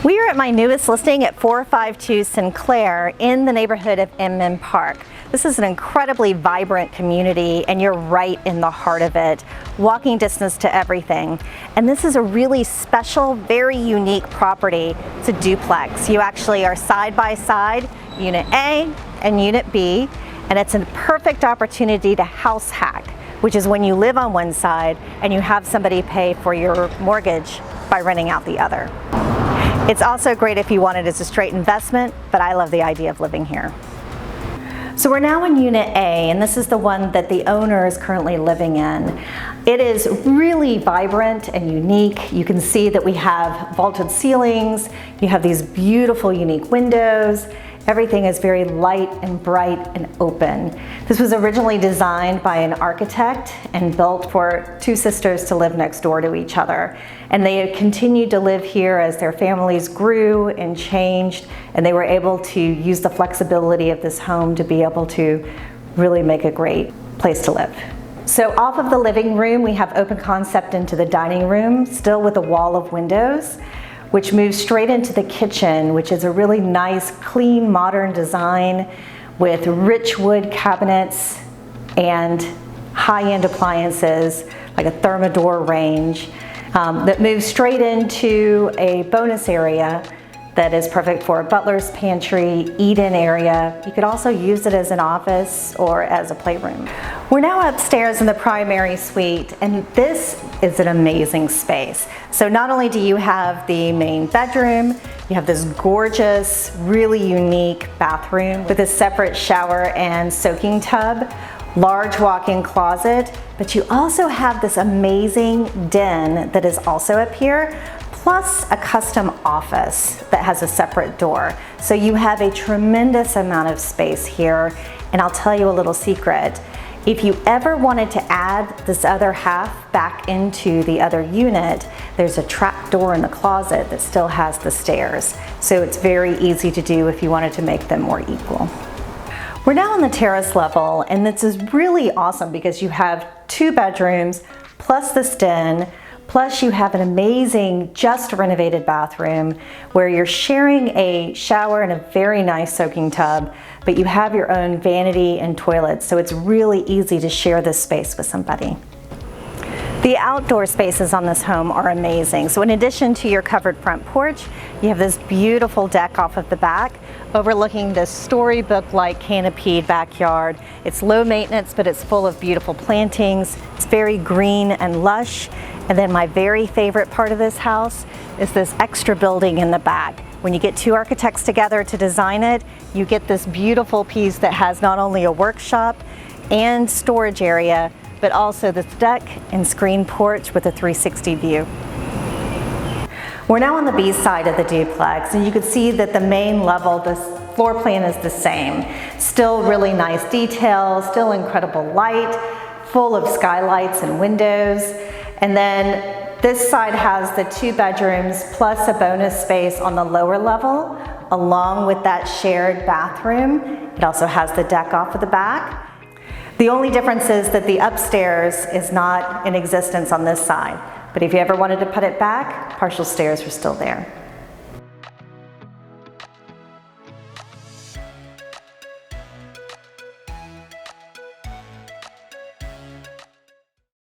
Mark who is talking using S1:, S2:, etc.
S1: We are at my newest listing at 452 Sinclair in the neighborhood of Inman Park. This is an incredibly vibrant community and you're right in the heart of it, walking distance to everything. And this is a really special, very unique property. It's a duplex. You actually are side by side, Unit A and Unit B, and it's a perfect opportunity to house hack, which is when you live on one side and you have somebody pay for your mortgage by renting out the other. It's also great if you want it as a straight investment, but I love the idea of living here. So we're now in Unit A, and this is the one that the owner is currently living in. It is really vibrant and unique. You can see that we have vaulted ceilings, you have these beautiful unique windows. Everything is very light and bright and open. This was originally designed by an architect and built for two sisters to live next door to each other. And they have continued to live here as their families grew and changed, and they were able to use the flexibility of this home to be able to really make a great place to live. So off of the living room, we have open concept into the dining room, still with a wall of windows, which moves straight into the kitchen, which is a really nice, clean, modern design with rich wood cabinets and high-end appliances, like a Thermador range, that moves straight into a bonus area that is perfect for a butler's pantry, eat-in area. You could also use it as an office or as a playroom. We're now upstairs in the primary suite, and this is an amazing space. So not only do you have the main bedroom, you have this gorgeous, really unique bathroom with a separate shower and soaking tub, large walk-in closet, but you also have this amazing den that is also up here, plus a custom office that has a separate door. So you have a tremendous amount of space here, and I'll tell you a little secret. If you ever wanted to add this other half back into the other unit, there's a trap door in the closet that still has the stairs. So it's very easy to do if you wanted to make them more equal. We're now on the terrace level, and this is really awesome because you have two bedrooms plus this den, plus you have an amazing, just renovated bathroom where you're sharing a shower and a very nice soaking tub, but you have your own vanity and toilet, so it's really easy to share this space with somebody. The outdoor spaces on this home are amazing. So in addition to your covered front porch, you have this beautiful deck off of the back overlooking this storybook-like canopied backyard. It's low maintenance, but it's full of beautiful plantings. It's very green and lush. And then my very favorite part of this house is this extra building in the back. When you get two architects together to design it, you get this beautiful piece that has not only a workshop and storage area, but also this deck and screen porch with a 360 view. We're now on the B side of the duplex, and you can see that the main level, the floor plan is the same. Still really nice detail, still incredible light, full of skylights and windows. And then this side has the two bedrooms plus a bonus space on the lower level, along with that shared bathroom. It also has the deck off of the back. The only difference is that the upstairs is not in existence on this side. But if you ever wanted to put it back, partial stairs are still there.